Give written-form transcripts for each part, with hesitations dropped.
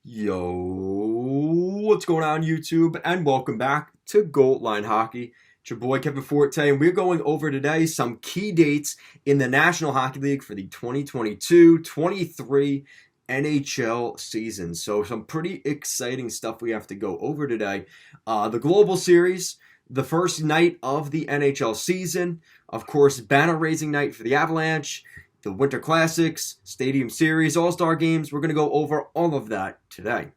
Yo, what's going on YouTube? And welcome back to Gold Line Hockey. It's your boy Kevin Forte, and we're going over today some key dates in the National Hockey League for the 2022-23 NHL season. So some pretty exciting stuff we have to go over today. The Global Series, the first night of the NHL season. Of course, banner raising night for the Avalanche. The Winter Classics, Stadium Series, All-Star Games. We're going to go over all of that today.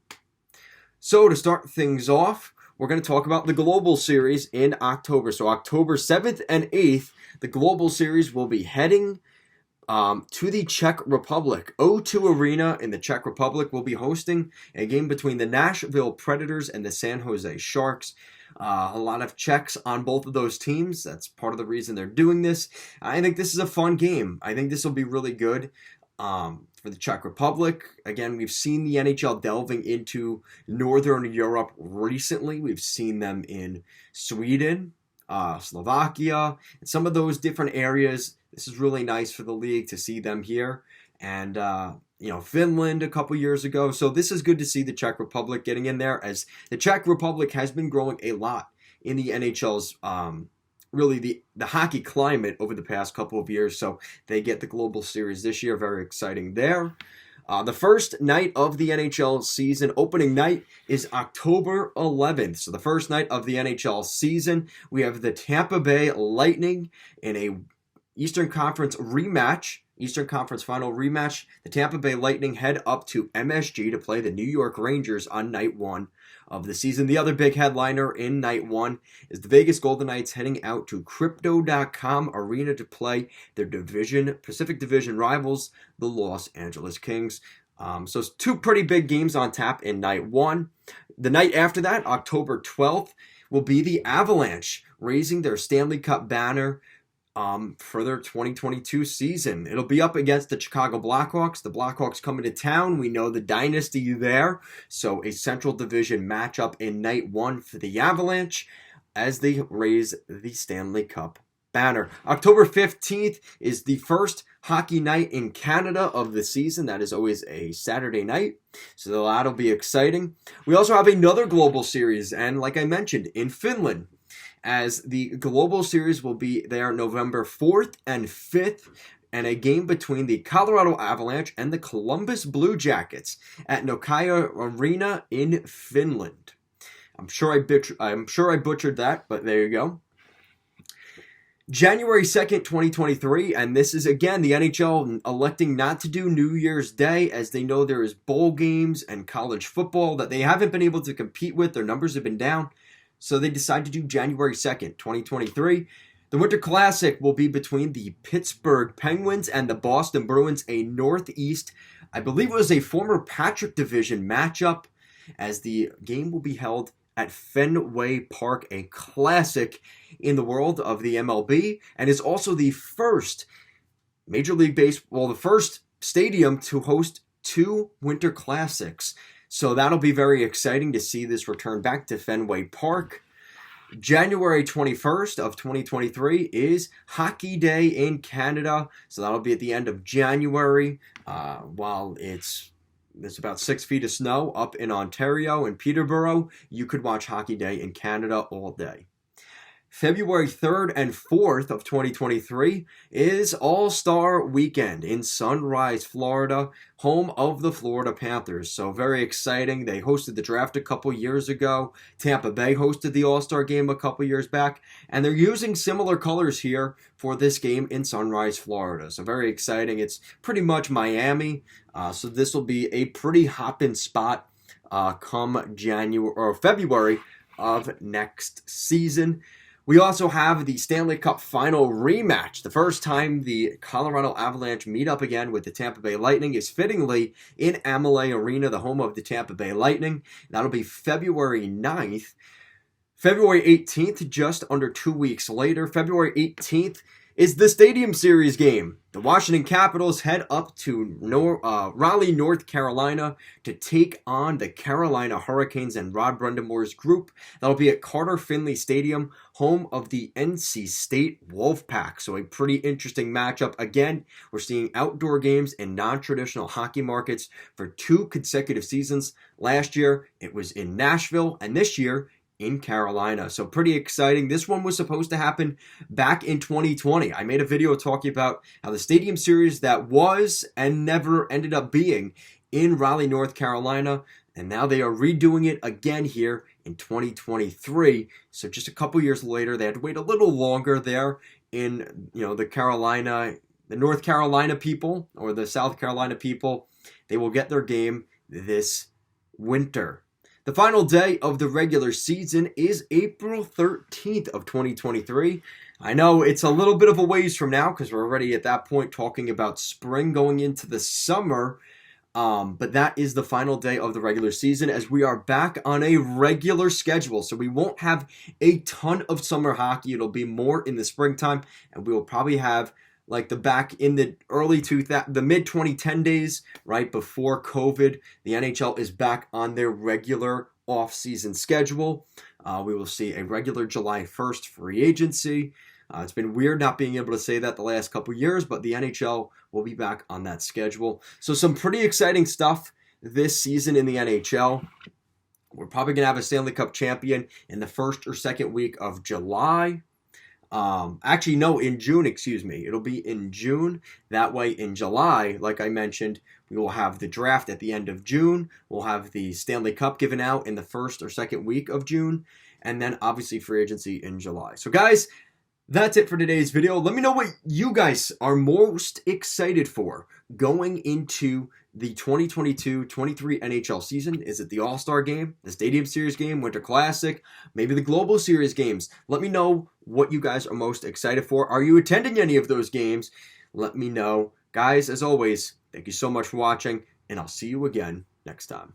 So to start things off, we're going to talk about the Global Series in October. So October 7th and 8th, the Global Series will be heading to the Czech Republic. O2 Arena in the Czech Republic will be hosting a game between the Nashville Predators and the San Jose Sharks. A lot of Czechs on both of those teams. That's part of the reason they're doing this. I think this is a fun game. I think this will be really good for the Czech Republic. Again, we've seen the NHL delving into Northern Europe recently. We've seen them in Sweden, Slovakia, and some of those different areas. This is really nice for the league to see them here. And Finland a couple years ago. So this is good to see the Czech Republic getting in there, as the Czech Republic has been growing a lot in the NHL's really the hockey climate over the past couple of years. So they get the Global Series this year. Very exciting there. The first night of the NHL season, opening night, is October 11th. So the first night of the NHL season, we have the Tampa Bay Lightning in a Eastern Conference final rematch. The Tampa Bay Lightning head up to MSG to play the New York Rangers on night one of the season. The other big headliner in night one is the Vegas Golden Knights heading out to Crypto.com Arena to play their Pacific Division rivals, the Los Angeles Kings. So it's two pretty big games on tap in night one. The night after that, October 12th, will be the Avalanche raising their Stanley Cup banner for their 2022 season. It'll be up against the Chicago Blackhawks. The Blackhawks coming to town. We know the dynasty there. So a Central Division matchup in night one for the Avalanche as they raise the Stanley Cup banner. October 15th is the first hockey night in Canada of the season. That is always a Saturday night. So that'll be exciting. We also have another Global Series, and like I mentioned, in Finland, as the Global Series will be there November 4th and 5th, and a game between the Colorado Avalanche and the Columbus Blue Jackets at Nokia Arena in Finland. I'm sure I butchered that, but there you go. January 2nd, 2023, and this is again the NHL electing not to do New Year's Day, as they know there is bowl games and college football that they haven't been able to compete with. Their numbers have been down. So they decide to do January 2nd, 2023. The Winter Classic will be between the Pittsburgh Penguins and the Boston Bruins, a Northeast, I believe it was a former Patrick Division matchup, as the game will be held at Fenway Park, a classic in the world of the MLB, and is also the first Major League Baseball, the first stadium to host two Winter Classics. So that'll be very exciting to see this return back to Fenway Park. January 21st of 2023 is Hockey Day in Canada. So that'll be at the end of January, while it's about 6 feet of snow up in Ontario and Peterborough. You could watch Hockey Day in Canada all day. February 3rd and 4th of 2023 is All-Star Weekend in Sunrise, Florida, home of the Florida Panthers. So very exciting. They hosted the draft a couple years ago. Tampa Bay hosted the All-Star game a couple years back. And they're using similar colors here for this game in Sunrise, Florida. So very exciting. It's pretty much Miami. So this will be a pretty hopping spot come January or February of next season. We also have the Stanley Cup Final rematch. The first time the Colorado Avalanche meet up again with the Tampa Bay Lightning is fittingly in Amalie Arena, the home of the Tampa Bay Lightning. That'll be February 9th. February 18th, just under 2 weeks later, February 18th is the Stadium Series game. The Washington Capitals head up to Raleigh, North Carolina to take on the Carolina Hurricanes and Rod Brendamore's group. That'll be at Carter Finley Stadium, home of the NC State Wolfpack. So a pretty interesting matchup. Again, we're seeing outdoor games in non-traditional hockey markets for 2 consecutive seasons. Last year, it was in Nashville, and this year, in Carolina. So pretty exciting. This one was supposed to happen back in 2020. I made a video talking about how the Stadium Series that was and never ended up being in Raleigh, North Carolina, and now they are redoing it again here in 2023. So just a couple years later, they had to wait a little longer there in, the North Carolina people or the South Carolina people. They will get their game this winter. The final day of the regular season is April 13th of 2023. I know it's a little bit of a ways from now because we're already at that point talking about spring going into the summer. But that is the final day of the regular season as we are back on a regular schedule. So we won't have a ton of summer hockey. It'll be more in the springtime, and we will probably have like the back in the the mid 2010 days, right before COVID. The NHL is back on their regular off-season schedule. We will see a regular July 1st free agency. It's been weird not being able to say that the last couple years, but the NHL will be back on that schedule. So some pretty exciting stuff this season in the NHL. We're probably going to have a Stanley Cup champion in the first or second week of July. Actually, no, in June, excuse me. It'll be in June. That way, in July, like I mentioned, we will have the draft at the end of June. We'll have the Stanley Cup given out in the first or second week of June. And then, obviously, free agency in July. So, guys, that's it for today's video. Let me know what you guys are most excited for going into the 2022-23 NHL season. Is it the All-Star game, the Stadium Series game, Winter Classic, maybe the Global Series games? Let me know what you guys are most excited for. Are you attending any of those games? Let me know. Guys, as always, thank you so much for watching, and I'll see you again next time.